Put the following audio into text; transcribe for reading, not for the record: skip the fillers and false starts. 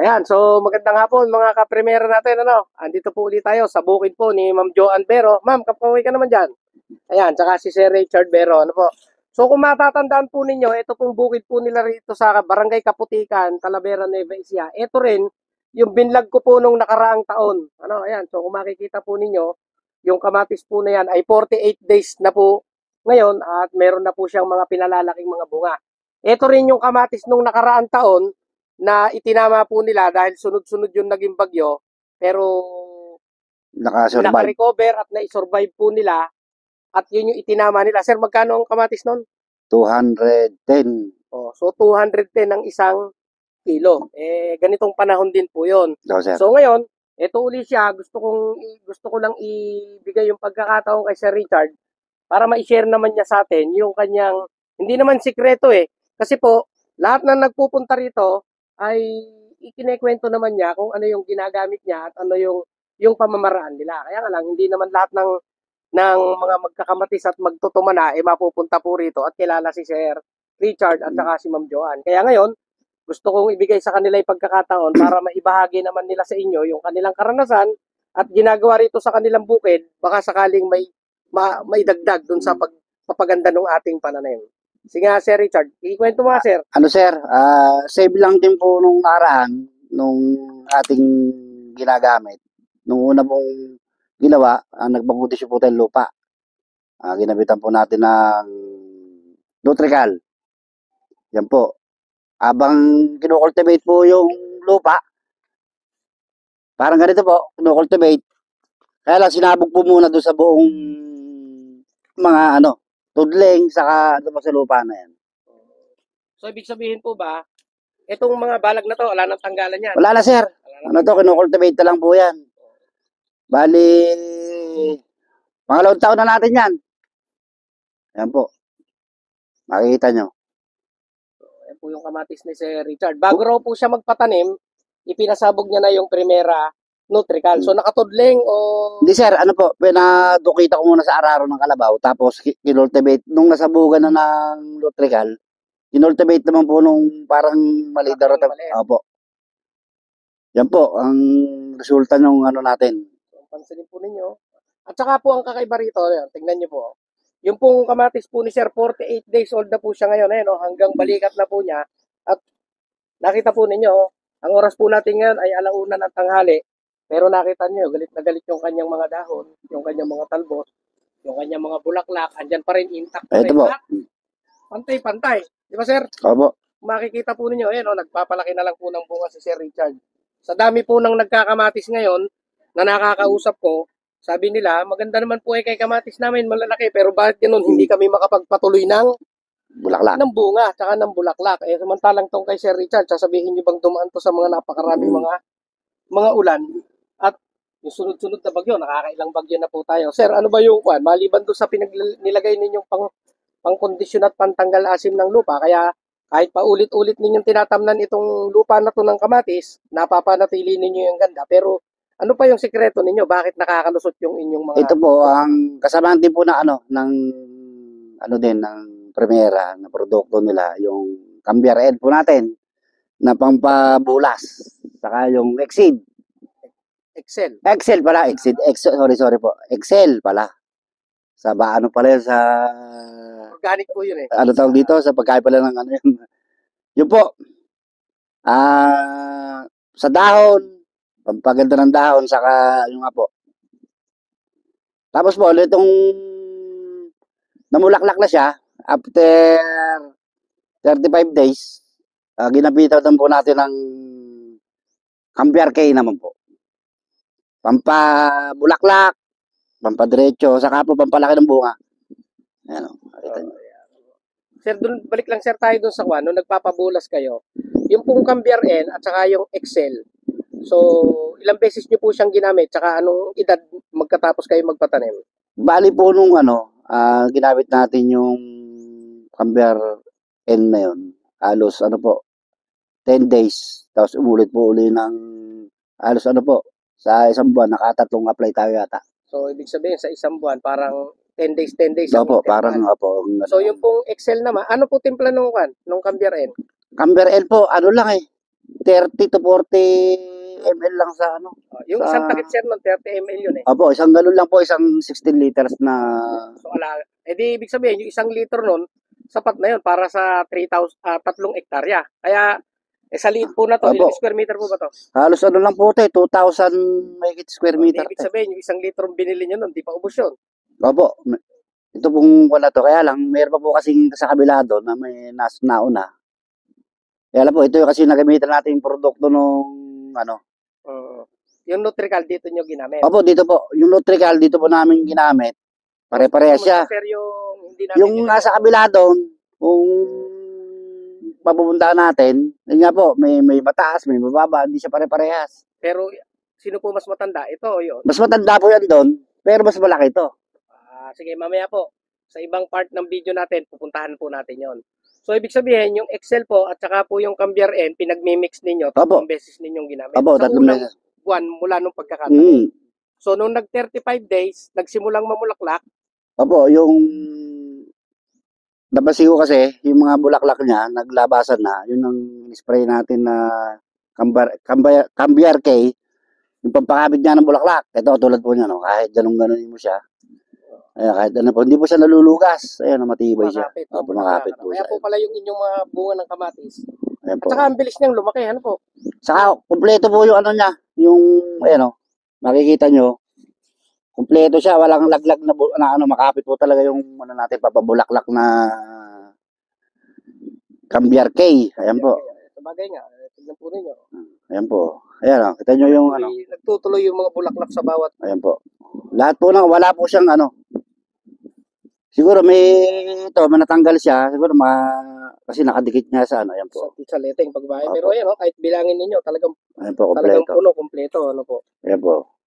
Ayan, so magandang hapon mga kaprimera natin, ano? Andito po ulit tayo sa bukid po ni Ma'am Joanne Bero. Ma'am, kapaway ka naman dyan. Ayan, tsaka si Sir Richard Bero, ano po? So kung matatandaan po ninyo, ito pong bukid po nila rito sa Barangay Kaputikan, Talavera, Nueva Ecija. Ito rin, yung binlag ko po nung nakaraang taon. Ano, ayan, so kung makikita po ninyo, yung kamatis po na yan ay 48 days na po ngayon at meron na po siyang mga pinalalaking mga bunga. Ito rin yung kamatis nung nakaraang taon na itinama po nila dahil sunod-sunod yung naging bagyo, pero Nakasurvive. naka-recover at na-survive po nila at yun yung itinama nila. Sir, magkano ang kamatis nun? 210. Oh, so 210 ang isang kilo. Ganitong panahon din po yun. No, sir. So ngayon, ito uli siya, gusto ko lang ibigay yung pagkakataon kay Sir Richard para ma-share naman niya sa atin yung kanyang, hindi naman sikreto kasi po, lahat na nagpupunta rito ay ikinekwento naman niya kung ano yung ginagamit niya at ano yung pamamaraan nila. Kaya nga lang, hindi naman lahat ng mga magkakamatis at magtutuma na mapupunta po rito at kilala si Sir Richard at saka si Ma'am Joanne. Kaya ngayon, gusto kong ibigay sa kanila yung pagkakataon para maibahagi naman nila sa inyo yung kanilang karanasan at ginagawa rito sa kanilang bukid, baka sakaling may dagdag dun sa pagpapaganda ng ating pananim. Sige nga, Sir Richard, ikwento mo nga, Sir. Ano, sir? Save lang din po nung nakaraan, nung ating ginagamit. Nung una pong ginawa, nagpagkondisyon po tayong lupa. Ginabitan po natin ng Nutrical. Yan po. Habang kinocultivate po yung lupa, parang ganito po, kinocultivate. Kaya lang sinabog po muna doon sa buong mga tudling, saka sa lupa na yan. So, ibig sabihin po ba, itong mga balag na to, wala nang tanggalan yan? Wala na, sir. Kinocultivate na lang po yan. Bali, pangalawang taon na natin yan. Yan po. Makikita nyo. Yan po yung kamatis ni Sir Richard. Bago raw po siya magpatanim, ipinasabog niya na yung Primera Nutrical. So, nakatudling o... Hindi, sir. Pinadukita ko muna sa araro ng kalabaw. Tapos, kinultivate. Nung nasabugan na ng Nutrical, kinultivate naman po nung parang mali na rin. Opo. Yan po, ang resulta ng natin. So, pansinin po ninyo. At saka po ang kakaiba rito, tingnan niyo po. Yung pong kamatis po ni Sir, 48 days old na po siya ngayon, hanggang balikat na po niya. At nakita po ninyo, ang oras po natin ngayon ay 1:00 ng tanghali. Pero nakita niyo, galit na galit yung kanyang mga dahon, yung kanyang mga talbos, yung kanyang mga bulaklak, andyan pa rin, intact pa rin. Pantay-pantay. Di ba, Sir? Opo. Makikita po ninyo, nagpapalaki na lang po ng bunga si Sir Richard. Sa dami po ng nagkakamatis ngayon na nakakausap ko, sabi nila, maganda naman po kay kamatis namin, malalaki, pero bakit ganun hindi kami makapagpatuloy ng bulaklak, ng bunga, tsaka ng bulaklak. Samantalang tong kay Sir Richard, sasabihin niyo bang dumaan to sa mga napakaraming mga ulan at yung sunod-sunod na bagyo, nakakailang bagyo na po tayo. Sir, ano ba yung maliban doon sa nilagay ninyong pangkondisyon at pantanggal asim ng lupa, kaya kahit pa ulit-ulit ninyong tinatamnan itong lupa na to ng kamatis, napapanatili ninyo yung ganda, pero ano pa yung sikreto ninyo? Bakit nakakalusot yung inyong mga... Ito po, ang kasamaan din po na ng Primera na produkto nila, yung Cambiar Ed po natin, na pampabulas. Saka yung Exceed. Excel pala, Exceed. Sorry po. Excel pala. Sa pala yun sa... Organic po yun Ano tawag dito? Sa pagkain pala ng yun. Yun po. Sa dahon, pampaganda ng dahon, saka yung nga po. Tapos po, itong namulaklak na siya, after 35 days, ginapitan po natin ng Cambiar K naman po. Pampabulaklak, pampadiretso, saka po pampalaki ng bunga. Ayan o, makita nyo. Sir, balik lang sir tayo dun sa nung nagpapabulas kayo. Yung pong Cambiar N at saka yung Excel. So, ilang beses nyo po siyang ginamit? Saka anong edad magkatapos kayo magpatanim? Bali po nung ginamit natin yung Cambiar N na yun. Halos 10 days. Tapos umulit po uli ng halos sa isang buwan, nakatatlong apply tayo yata. So, ibig sabihin sa isang buwan, parang 10 days. Opo, parang opo. So, yung pong Excel naman, ano po timpla nung Cambiar N? Cambiar N po, lang 30 to 40 ml lang sa ano. Yung Sa- isang takip sir nun, 30 ml yun eh. Opo, isang galon lang po, isang 16 liters na. So, di ibig sabihin, yung 1 litro nun, sapat na yun para sa 3 hektarya. Kaya, sa liit po na to, Opo. ilang square meter po ba to? Halos ano lang po ito, 2,000 mahigit square meter. Ibig sabihin, yung 1 litrong binili nyo nun, di pa ubos yun. Opo, ito pong wala to. Kaya lang, mayroon pa po kasing sa kabila doon na may nauna. Kaya lang po, ito yung kasi nagamitan natin yung produkto nung ano. Yung Nutrical dito nyo ginamit. Opo, dito po, yung Nutrical dito po namin ginamit. Pare-pareha siya. Sir, yung hindi natin Yung nasa kabila doon, kung papupuntahan natin, yun nga po, may mataas, may mababa, hindi siya pare-parehas. Pero, sino po mas matanda? Ito o yun? Mas matanda po yan doon, pero mas malaki ito. Sige, mamaya po. Sa ibang part ng video natin, pupuntahan po natin yon. So, ibig sabihin, yung Excel po at saka po yung Cambiar N, pinagmi-mix ninyo, tatlong beses ninyong ginamit. Opo, sa tatlong unang beses. buwan mula nung pagkakataon. Mm. So, nung nag-35 days, nagsimulang mamulaklak. Opo, yung nabasi ko kasi, yung mga bulaklak niya, naglabasan na, yun ang spray natin na Cambiar K, yung pampakabit niya ng bulaklak. Ito, tulad po niya, no? Kahit ganun-ganunin mo siya. Ayan, kahit ano po, hindi po siya nalulugas. Ayan, matibay siya. Opo, makapit po Kaya siya. po pala yung inyong mga bunga ng kamatis. Ayan At po. saka ang bilis niyang lumaki, ano po? Saka, kumpleto po yung ano niya, yung, ayan o, makikita nyo, kumpleto siya, walang laglag na ano, makapit po talaga yung, ano natin, papabulaklak na Cambiar K. Ayan po. Sabagay nga, tignan po ninyo. Ayan po. Ayan o, kita nyo yung, ano, Nagtutuloy yung mga bulaklak sa bawat. ayan po. Lahat po na, wala po siyang, ano, siguro may natanggal siya, siguro kasi nakadikit niya sa, ano, ayan po. Sa leteng pagbahay. Opo. Pero ayan, kahit bilangin ninyo, talagang Ayan po, kumpleto. kumpleto, ano po. Ayan po.